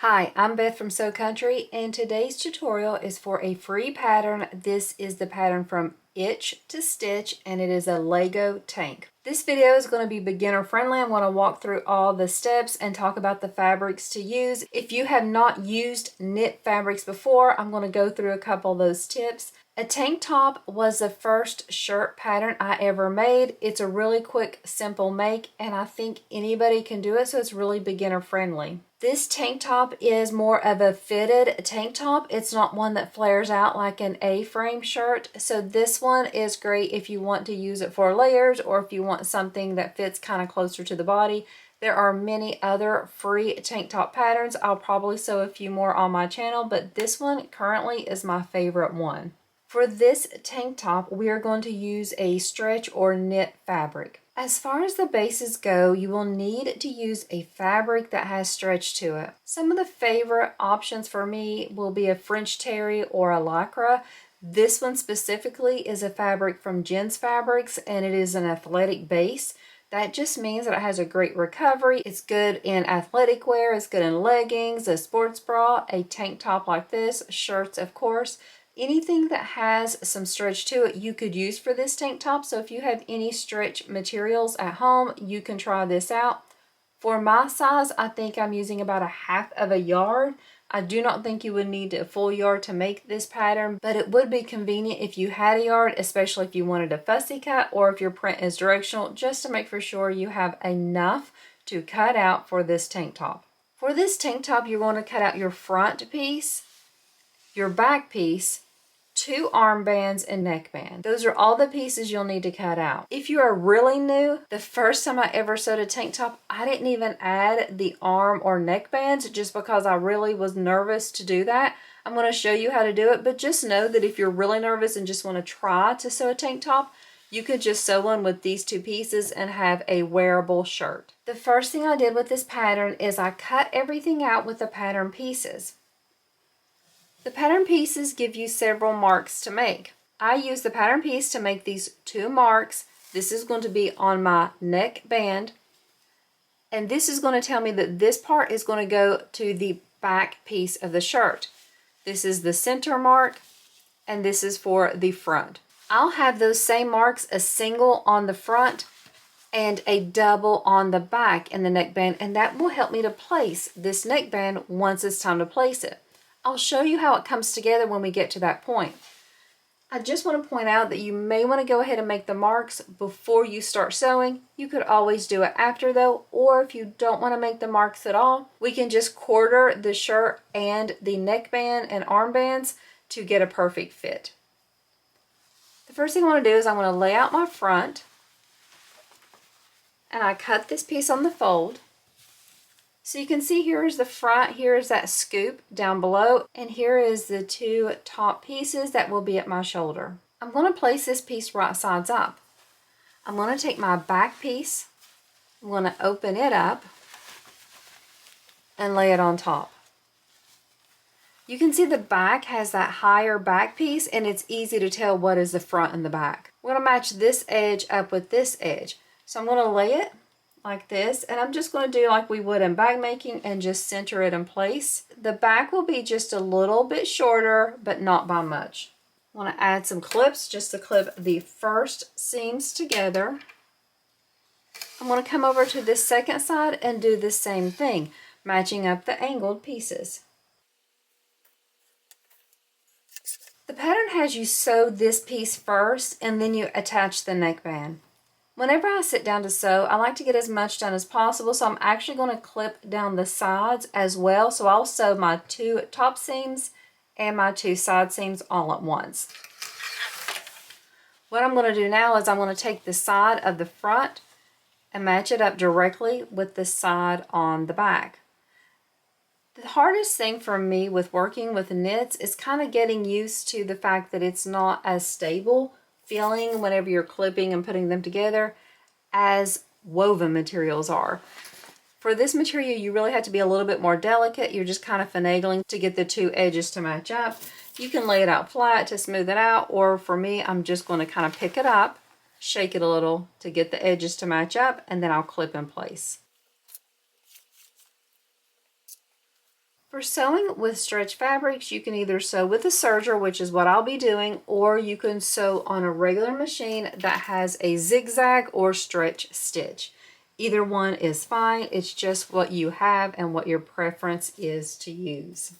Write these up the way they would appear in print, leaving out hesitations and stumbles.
Hi, I'm Beth from Sew Country, and today's tutorial is for a free pattern. This is the pattern from Itch to Stitch, and it is a Lego tank. This video is going to be beginner friendly. I'm going to walk through all the steps and talk about the fabrics to use. If you have not used knit fabrics before, I'm going to go through a couple of those tips. A tank top was the first shirt pattern I ever made. It's a really quick, simple make, and I think anybody can do it, so it's really beginner friendly. This tank top is more of a fitted tank top. It's not one that flares out like an A-frame shirt. So this one is great if you want to use it for layers or if you want something that fits kind of closer to the body. There are many other free tank top patterns. I'll probably sew a few more on my channel, but this one currently is my favorite one. For this tank top, we are going to use a stretch or knit fabric. As far as the bases go, you will need to use a fabric that has stretch to it. Some of the favorite options for me will be a French terry or a lycra. This one specifically is a fabric from Jen's Fabrics, and it is an athletic base. That just means that it has a great recovery. It's good in athletic wear, it's good in leggings, a sports bra, a tank top like this, shirts of course. Anything that has some stretch to it you could use for this tank top. So if you have any stretch materials at home, you can try this out. For my size, I think I'm using about a half of a yard. I do not think you would need a full yard to make this pattern, but it would be convenient if you had a yard, especially if you wanted a fussy cut or if your print is directional, just to make for sure you have enough to cut out for this tank top. For this tank top, you're going to cut out your front piece, your back piece, 2 armbands and neckband. Those are all the pieces you'll need to cut out. If you are really new, the first time I ever sewed a tank top, I didn't even add the arm or neckbands just because I really was nervous to do that. I'm going to show you how to do it, but just know that if you're really nervous and just want to try to sew a tank top, you could just sew one with these 2 pieces and have a wearable shirt. The first thing I did with this pattern is I cut everything out with the pattern pieces. The pattern pieces give you several marks to make. I use the pattern piece to make these 2 marks. This is going to be on my neck band, and this is going to tell me that this part is going to go to the back piece of the shirt. This is the center mark, and this is for the front. I'll have those same marks, a single on the front and a double on the back in the neckband, and that will help me to place this neckband once it's time to place it. I'll show you how it comes together when we get to that point. I just want to point out that you may want to go ahead and make the marks before you start sewing. You could always do it after though, or if you don't want to make the marks at all, we can just quarter the shirt and the neckband and armbands to get a perfect fit. The first thing I want to do is I want to lay out my front, and I cut this piece on the fold. So you can see here is the front, here is that scoop down below, and here is the 2 top pieces that will be at my shoulder. I'm going to place this piece right sides up. I'm going to take my back piece, I'm going to open it up and lay it on top. You can see the back has that higher back piece, and it's easy to tell what is the front and the back. We're going to match this edge up with this edge. So I'm going to lay it like this, and I'm just going to do like we would in bag making and just center it in place. The back will be just a little bit shorter, but not by much. I want to add some clips just to clip the first seams together. I'm going to come over to this second side and do the same thing, matching up the angled pieces. The pattern has you sew this piece first and then you attach the neckband. Whenever I sit down to sew, I like to get as much done as possible, so I'm actually going to clip down the sides as well. So I'll sew my 2 top seams and my 2 side seams all at once. What I'm going to do now is I'm going to take the side of the front and match it up directly with the side on the back. The hardest thing for me with working with knits is kind of getting used to the fact that it's not as stable feeling whenever you're clipping and putting them together as woven materials are. For this material, you really have to be a little bit more delicate. You're just kind of finagling to get the 2 edges to match up. You can lay it out flat to smooth it out, or for me, I'm just going to kind of pick it up, shake it a little to get the edges to match up, and then I'll clip in place. For sewing with stretch fabrics, you can either sew with a serger, which is what I'll be doing, or you can sew on a regular machine that has a zigzag or stretch stitch. Either one is fine. It's just what you have and what your preference is to use.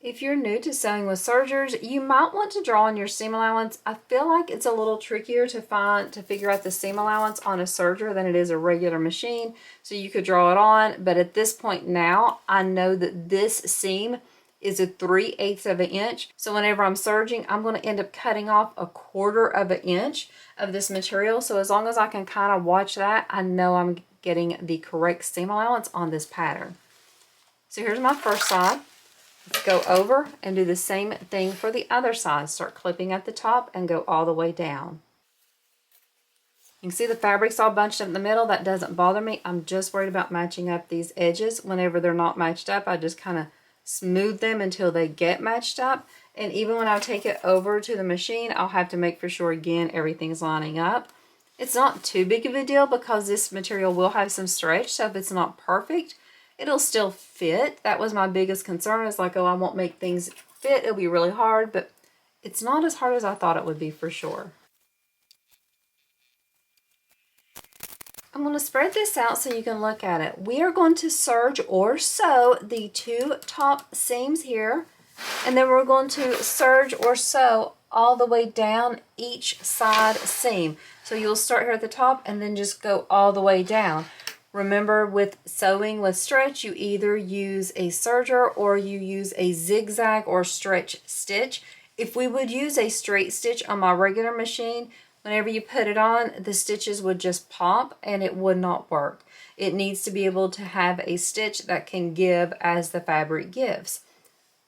If you're new to sewing with sergers, you might want to draw on your seam allowance. I feel like it's a little trickier to figure out the seam allowance on a serger than it is a regular machine. So you could draw it on, but at this point now, I know that this seam is a 3/8 of an inch. So whenever I'm serging, I'm going to end up cutting off a 1/4 of an inch of this material. So as long as I can kind of watch that, I know I'm getting the correct seam allowance on this pattern. So here's my first side. Let's go over and do the same thing for the other side. Start clipping at the top and go all the way down. You can see the fabric's all bunched up in the middle. That doesn't bother me. I'm just worried about matching up these edges. Whenever they're not matched up, I just kind of smooth them until they get matched up. And even when I take it over to the machine, I'll have to make for sure again everything's lining up. It's not too big of a deal because this material will have some stretch, so if it's not perfect, it'll still fit. That was my biggest concern, is like, oh, I won't make things fit. It'll be really hard, but it's not as hard as I thought it would be for sure. I'm going to spread this out so you can look at it. We are going to serge or sew the 2 top seams here, and then we're going to serge or sew all the way down each side seam. So you'll start here at the top and then just go all the way down. Remember, with sewing with stretch, you either use a serger or you use a zigzag or stretch stitch. If we would use a straight stitch on my regular machine, whenever you put it on, the stitches would just pop and it would not work. It needs to be able to have a stitch that can give as the fabric gives.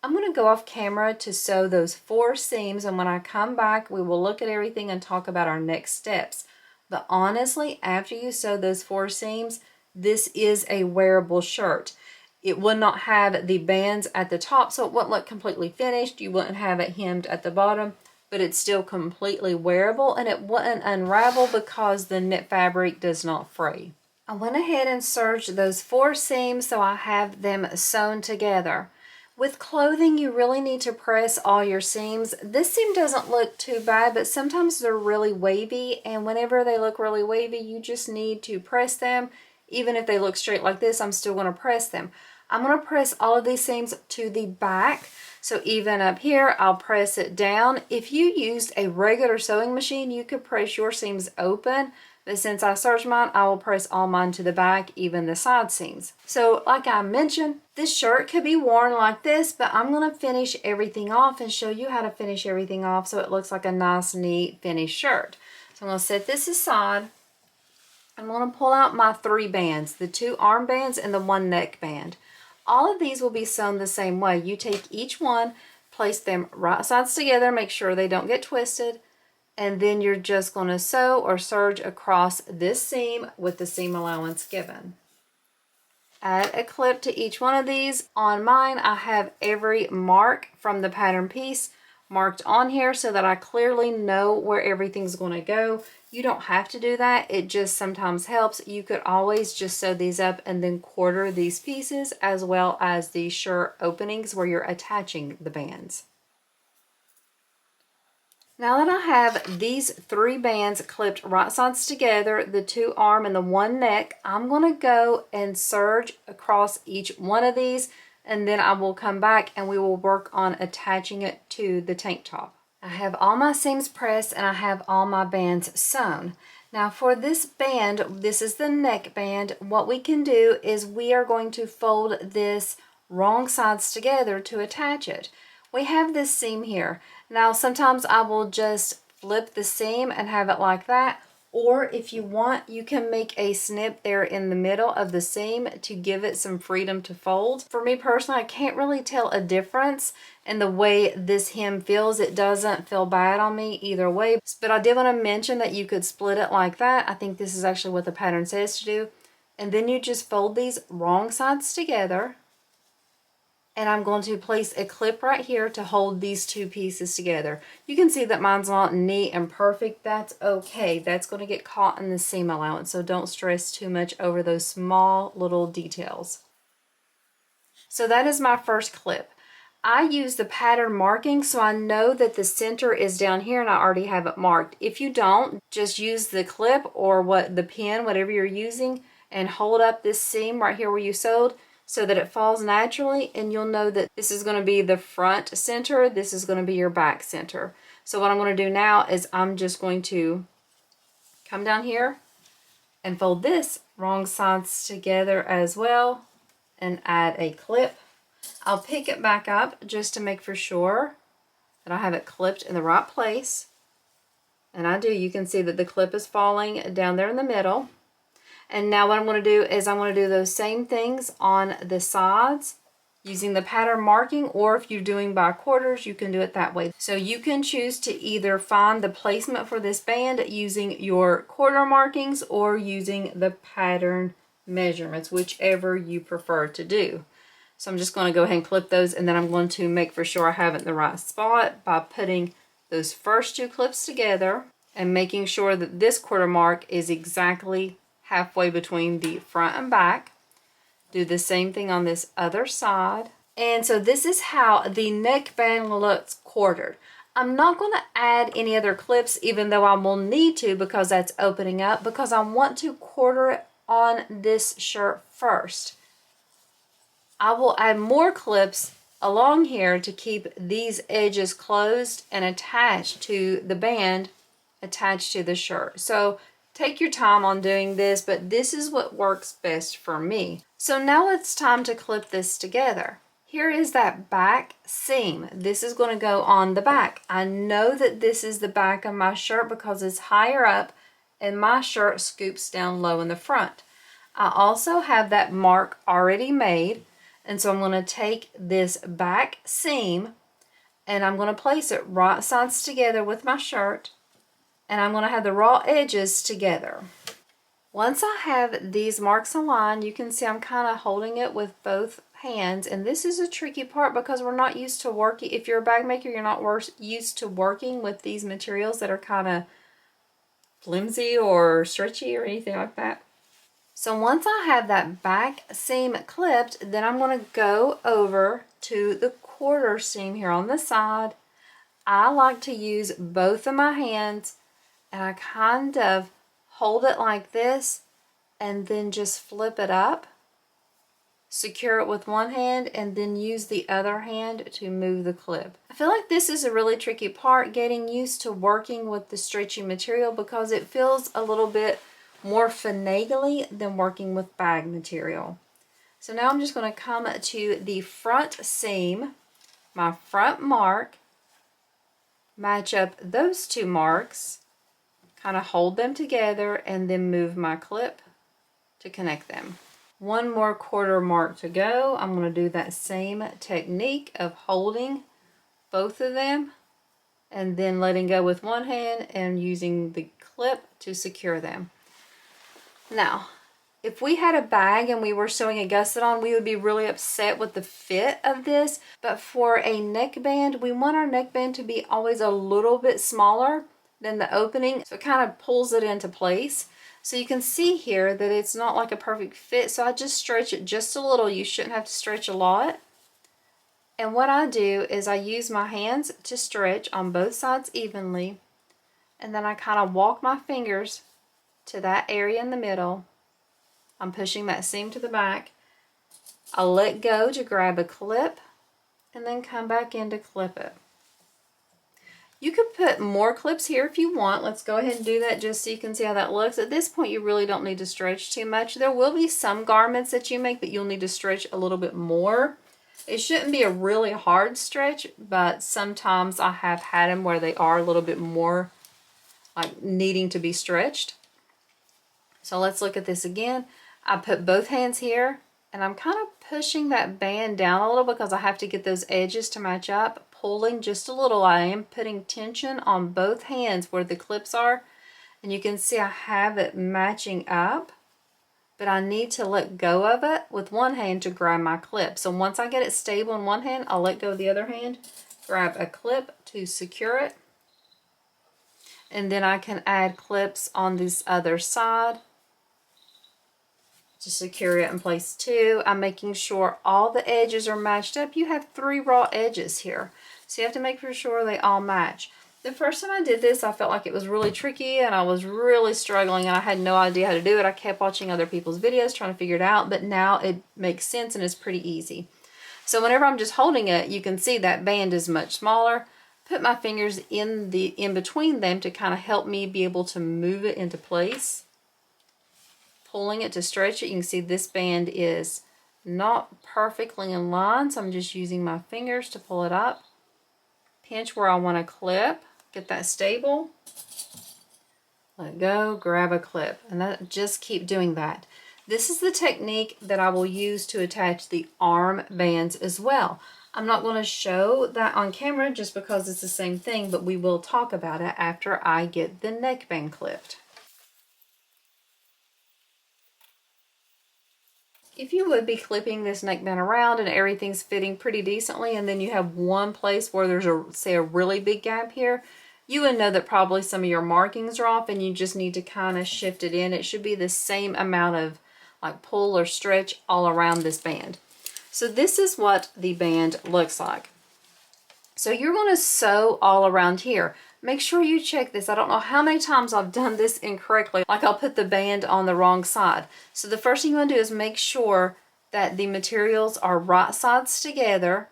I'm going to go off camera to sew those 4 seams, and when I come back, we will look at everything and talk about our next steps. But honestly, after you sew those 4 seams, this is a wearable shirt. It would not have the bands at the top, so it wouldn't look completely finished. You wouldn't have it hemmed at the bottom, but it's still completely wearable, and it wouldn't unravel because the knit fabric does not fray. I went ahead and serged those 4 seams so I have them sewn together. With clothing, you really need to press all your seams. This seam doesn't look too bad, but sometimes they're really wavy, and whenever they look really wavy, you just need to press them. Even if they look straight like this, I'm still going to press them. I'm going to press all of these seams to the back. So even up here, I'll press it down. If you used a regular sewing machine, you could press your seams open. But since I serged mine, I will press all mine to the back, even the side seams. So like I mentioned, this shirt could be worn like this, but I'm going to finish everything off and show you how to finish everything off so it looks like a nice, neat, finished shirt. So I'm going to set this aside. I'm going to pull out my 3 bands, the 2 armbands and the 1 neckband. All of these will be sewn the same way. You take each one, place them right sides together, make sure they don't get twisted, and then you're just going to sew or serge across this seam with the seam allowance given. Add a clip to each one of these. On mine, I have every mark from the pattern piece marked on here so that I clearly know where everything's going to go. You don't have to do that. It just sometimes helps. You could always just sew these up and then quarter these pieces, as well as the shirt openings where you're attaching the bands. Now that I have these 3 bands clipped right sides together, the 2 arm and the 1 neck, I'm going to go and serge across each one of these, and then I will come back and we will work on attaching it to the tank top. I have all my seams pressed and I have all my bands sewn. Now for this band, this is the neck band, what we can do is we are going to fold this wrong sides together to attach it. We have this seam here. Now sometimes I will just flip the seam and have it like that, or if you want, you can make a snip there in the middle of the seam to give it some freedom to fold. For me personally, I can't really tell a difference in the way this hem feels. It doesn't feel bad on me either way, but I did want to mention that you could split it like that. I think this is actually what the pattern says to do. And then you just fold these wrong sides together. And I'm going to place a clip right here to hold these 2 pieces together. You can see that mine's not neat and perfect. That's okay. That's going to get caught in the seam allowance, so don't stress too much over those small little details. So that is my first clip. I use the pattern marking so I know that the center is down here and I already have it marked. If you don't, just use the clip or the pin, whatever you're using, and hold up this seam right here where you sewed so that it falls naturally, and you'll know that this is going to be the front center, this is going to be your back center. So what I'm going to do now is I'm just going to come down here and fold this wrong sides together as well and add a clip. I'll pick it back up just to make for sure that I have it clipped in the right place. And I do. You can see that the clip is falling down there in the middle. And now what I'm going to do is I'm going to do those same things on the sides using the pattern marking, or if you're doing by quarters, you can do it that way. So you can choose to either find the placement for this band using your quarter markings or using the pattern measurements, whichever you prefer to do. So I'm just going to go ahead and clip those, and then I'm going to make for sure I have it in the right spot by putting those first two clips together and making sure that this quarter mark is exactly halfway between the front and back. Do the same thing on this other side. And so this is how the neckband looks quartered. I'm not going to add any other clips, even though I will need to because that's opening up, because I want to quarter it on this shirt first. I will add more clips along here to keep these edges closed and attached to the band attached to the shirt. So take your time on doing this, but this is what works best for me. So now it's time to clip this together. Here is that back seam. This is going to go on the back. I know that this is the back of my shirt because it's higher up and my shirt scoops down low in the front. I also have that mark already made. And so I'm going to take this back seam and I'm going to place it right sides together with my shirt, and I'm going to have the raw edges together. Once I have these marks aligned, you can see I'm kind of holding it with both hands, and this is a tricky part because we're not used to working. If you're a bag maker, you're not used to working with these materials that are kind of flimsy or stretchy or anything like that. So once I have that back seam clipped, then I'm going to go over to the quarter seam here on the side. I like to use both of my hands and I kind of hold it like this and then just flip it up. Secure it with one hand and then use the other hand to move the clip. I feel like this is a really tricky part, getting used to working with the stretchy material because it feels a little bit more finagly than working with bag material. So now I'm just going to come to the front seam, my front mark, match up those two marks, kind of hold them together, and then move my clip to connect them. One more quarter mark to go. I'm going to do that same technique of holding both of them and then letting go with one hand and using the clip to secure them. Now, if we had a bag and we were sewing a gusset on, we would be really upset with the fit of this. But for a neckband, we want our neckband to be always a little bit smaller than the opening, so it kind of pulls it into place. So you can see here that it's not like a perfect fit, so I just stretch it just a little. You shouldn't have to stretch a lot. And what I do is I use my hands to stretch on both sides evenly, and then I kind of walk my fingers to that area in the middle. I'm pushing that seam to the back. I'll let go to grab a clip and then come back in to clip it. You could put more clips here if you want. Let's go ahead and do that just so you can see how that looks. At this point, you really don't need to stretch too much. There will be some garments that you make that you'll need to stretch a little bit more. It shouldn't be a really hard stretch, but sometimes I have had them where they are a little bit more like needing to be stretched. So let's look at this again. I put both hands here and I'm kind of pushing that band down a little because I have to get those edges to match up, pulling just a little. I am putting tension on both hands where the clips are, and you can see I have it matching up, but I need to let go of it with one hand to grab my clip. So once I get it stable in one hand, I'll let go of the other hand, grab a clip to secure it, and then I can add clips on this other side to secure it in place too. I'm making sure all the edges are matched up. You have 3 raw edges here, so you have to make sure they all match. The first time I did this, I felt like it was really tricky and I was really struggling and I had no idea how to do it. I kept watching other people's videos trying to figure it out, but now it makes sense and it's pretty easy. So whenever I'm just holding it, you can see that band is much smaller. Put my fingers in between them to kind of help me be able to move it into place. Pulling it to stretch it, you can see this band is not perfectly in line, so I'm just using my fingers to pull it up. Pinch where I want to clip, get that stable. Let go, grab a clip, and just keep doing that. This is the technique that I will use to attach the arm bands as well. I'm not going to show that on camera just because it's the same thing, but we will talk about it after I get the neckband clipped. If you would be clipping this neckband around and everything's fitting pretty decently, and then you have one place where there's say a really big gap here, you would know that probably some of your markings are off and you just need to kind of shift it in. It should be the same amount of like pull or stretch all around this band. So this is what the band looks like. So you're going to sew all around here. Make sure you check this. I don't know how many times I've done this incorrectly. Like I'll put the band on the wrong side. So the first thing you want to do is make sure that the materials are right sides together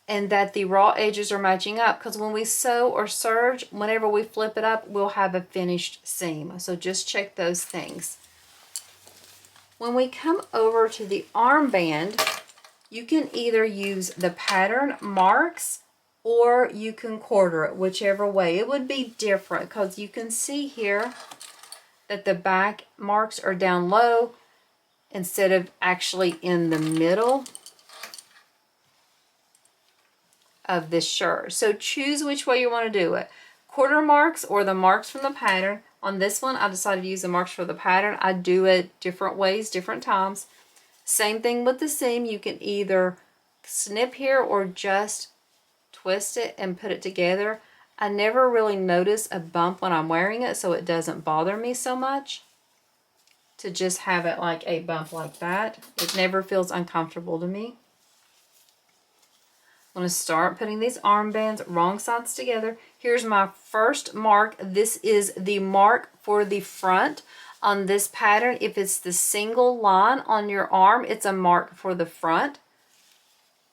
and that the raw edges are matching up, because when we sew or serge, whenever we flip it up, we'll have a finished seam. So just check those things. When we come over to the armband, you can either use the pattern marks or you can quarter it, whichever way. It would be different because you can see here that the back marks are down low instead of actually in the middle of this shirt. So choose which way you want to do it. Quarter marks or the marks from the pattern. On this one, I decided to use the marks for the pattern. I do it different ways, different times. Same thing with the seam. You can either snip here or just twist it and put it together. I never really notice a bump when I'm wearing it, so it doesn't bother me so much to just have it like a bump like that. It never feels uncomfortable to me. I'm going to start putting these armbands wrong sides together. Here's my first mark. This is the mark for the front on this pattern. If it's the single line on your arm, it's a mark for the front.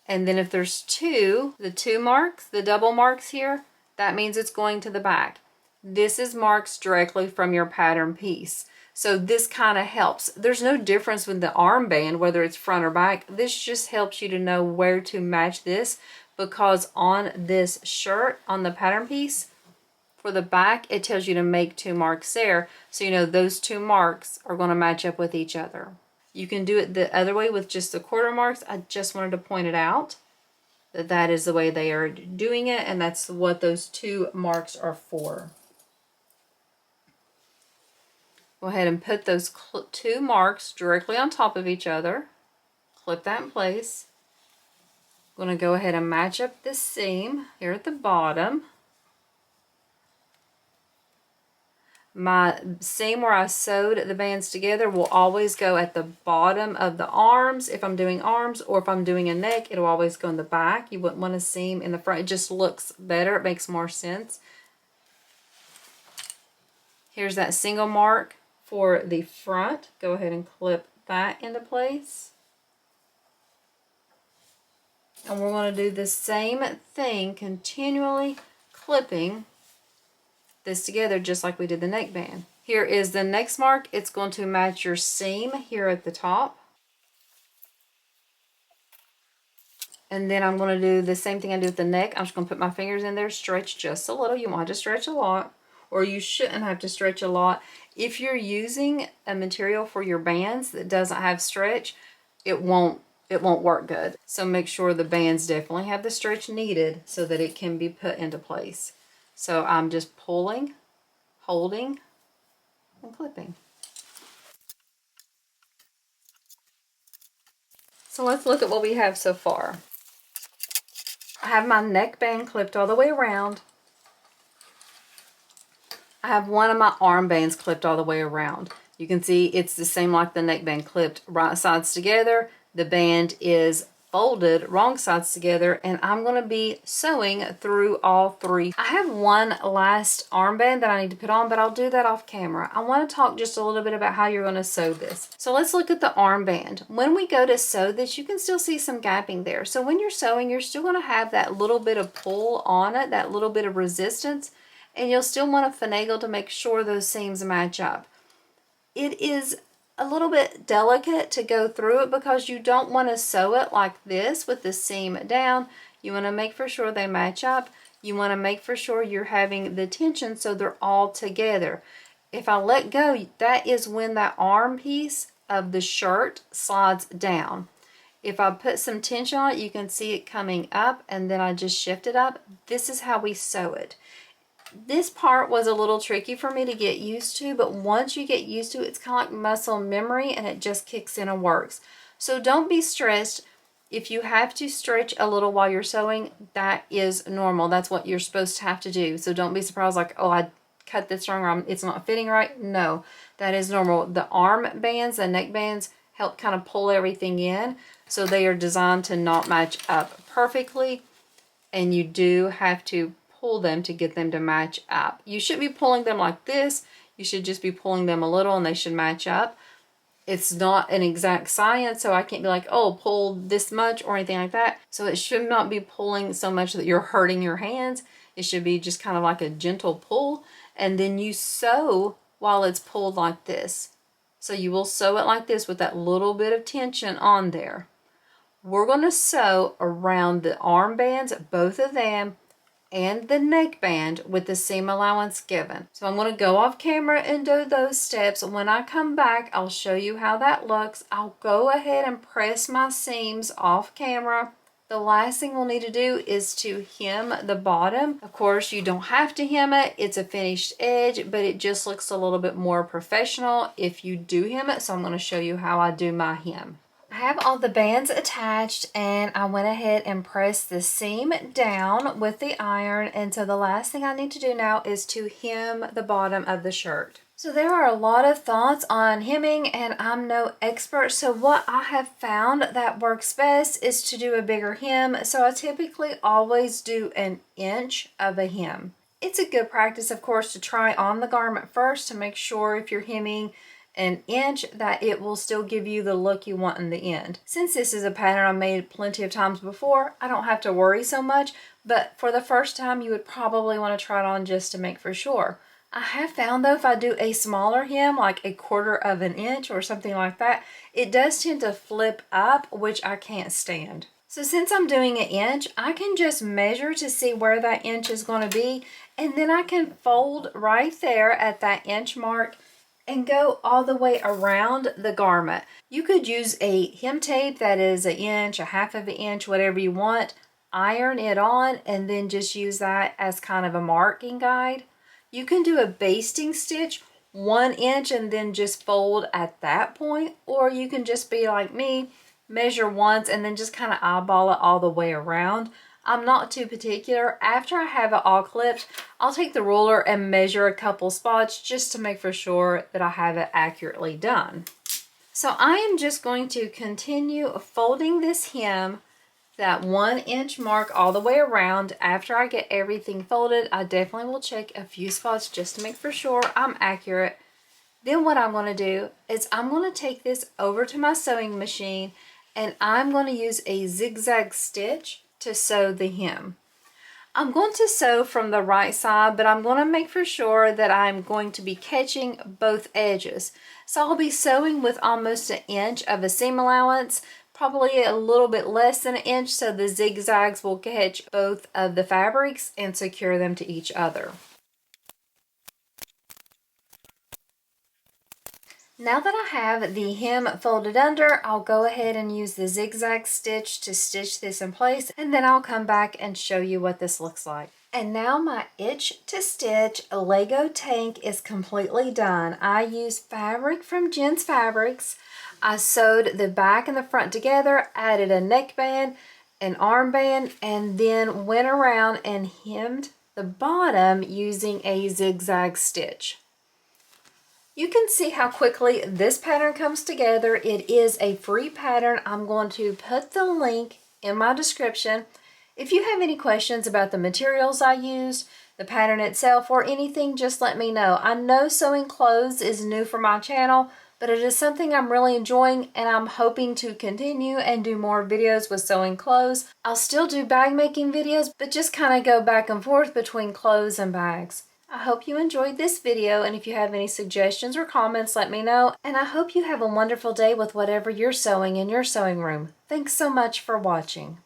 And then if there's the two marks, the double marks here, that means it's going to the back. This is marks directly from your pattern piece. So this kind of helps. There's no difference with the armband, whether it's front or back. This just helps you to know where to match this, because on this shirt, on the pattern piece, for the back, it tells you to make 2 marks there. So you know those 2 marks are going to match up with each other. You can do it the other way with just the quarter marks. I just wanted to point it out that that is the way they are doing it, and that's what those 2 marks are for. Go ahead and put those 2 marks directly on top of each other. Clip that in place. I'm going to go ahead and match up this seam here at the bottom. My seam where I sewed the bands together will always go at the bottom of the arms if I'm doing arms, or if I'm doing a neck, it'll always go in the back. You wouldn't want a seam in the front. It just looks better. It makes more sense. Here's that single mark for the front. Go ahead and clip that into place. And we're going to do the same thing, continually clipping this together just like we did the neckband. Here is the next mark. It's going to match your seam here at the top. And then I'm going to do the same thing I do with the neck. I'm just going to put my fingers in there, stretch just a little. You won't have to stretch a lot, or you shouldn't have to stretch a lot. If you're using a material for your bands that doesn't have stretch, it won't work good. So make sure the bands definitely have the stretch needed so that it can be put into place. So I'm just pulling, holding, and clipping. So let's look at what we have so far. I have my neckband clipped all the way around. I have one of my armbands clipped all the way around. You can see it's the same like the neckband, clipped right sides together. The band is folded wrong sides together, and I'm going to be sewing through all three. I have one last armband that I need to put on, but I'll do that off camera. I want to talk just a little bit about how you're going to sew this. So let's look at the armband. When we go to sew this, you can still see some gapping there. So when you're sewing, you're still going to have that little bit of pull on it, that little bit of resistance, and you'll still want to finagle to make sure those seams match up. It is a little bit delicate to go through it because you don't want to sew it like this with the seam down. You want to make for sure they match up. You want to make for sure you're having the tension so they're all together. If I let go, that is when that arm piece of the shirt slides down. If I put some tension on it, you can see it coming up, and then I just shift it up. This is how we sew it. This part was a little tricky for me to get used to, but once you get used to it, it's kind of like muscle memory, and it just kicks in and works. So don't be stressed. If you have to stretch a little while you're sewing, that is normal. That's what you're supposed to have to do. So don't be surprised like, oh, I cut this wrong, or it's not fitting right. No, that is normal. The arm bands, the neck bands help kind of pull everything in. So they are designed to not match up perfectly, and you do have to pull them to get them to match up. You shouldn't be pulling them like this. You should just be pulling them a little, and they should match up. It's not an exact science, so I can't be like, oh, pull this much or anything like that. So it should not be pulling so much that you're hurting your hands. It should be just kind of like a gentle pull, and then you sew while it's pulled like this. So you will sew it like this with that little bit of tension on there. We're going to sew around the arm bands, both of them, and the neckband with the seam allowance given. So I'm going to go off camera and do those steps. When I come back, I'll show you how that looks. I'll go ahead and press my seams off camera. The last thing we'll need to do is to hem the bottom. Of course, you don't have to hem it. It's a finished edge, but it just looks a little bit more professional if you do hem it. So I'm going to show you how I do my hem. I have all the bands attached, and I went ahead and pressed the seam down with the iron, and so the last thing I need to do now is to hem the bottom of the shirt. So there are a lot of thoughts on hemming, and I'm no expert, so what I have found that works best is to do a bigger hem. So I typically always do an inch of a hem. It's a good practice, of course, to try on the garment first to make sure if you're hemming an inch that it will still give you the look you want in the end. Since this is a pattern I've made plenty of times before, I don't have to worry so much, but for the first time you would probably want to try it on just to make for sure. I have found though if I do a smaller hem, like a 1/4 of an inch or something like that, it does tend to flip up, which I can't stand. So since I'm doing an inch, I can just measure to see where that inch is going to be, and then I can fold right there at that inch mark and go all the way around the garment. You could use a hem tape that is an inch, a 1/2 of an inch, whatever you want, iron it on, and then just use that as kind of a marking guide. You can do a basting stitch 1 inch and then just fold at that point, or you can just be like me, measure once and then just kind of eyeball it all the way around. I'm not too particular. After I have it all clipped, I'll take the ruler and measure a couple spots just to make for sure that I have it accurately done. So I am just going to continue folding this hem that 1 inch mark all the way around. After I get everything folded, I definitely will check a few spots just to make for sure I'm accurate. Then what I'm going to do is I'm going to take this over to my sewing machine, and I'm going to use a zigzag stitch to sew the hem. I'm going to sew from the right side, but I'm going to make for sure that I'm going to be catching both edges. So I'll be sewing with almost 1 inch of a seam allowance, probably a little bit less than 1 inch, so the zigzags will catch both of the fabrics and secure them to each other. Now that I have the hem folded under, I'll go ahead and use the zigzag stitch to stitch this in place, and then I'll come back and show you what this looks like. And now my itch to stitch Lego tank is completely done. I used fabric from Jen's Fabrics. I sewed the back and the front together, added a neckband, an armband, and then went around and hemmed the bottom using a zigzag stitch. You can see how quickly this pattern comes together. It is a free pattern. I'm going to put the link in my description. If you have any questions about the materials I used, the pattern itself, or anything, just let me know. I know sewing clothes is new for my channel, but it is something I'm really enjoying, and I'm hoping to continue and do more videos with sewing clothes. I'll still do bag making videos, but just kind of go back and forth between clothes and bags. I hope you enjoyed this video, and if you have any suggestions or comments, let me know. And I hope you have a wonderful day with whatever you're sewing in your sewing room. Thanks so much for watching.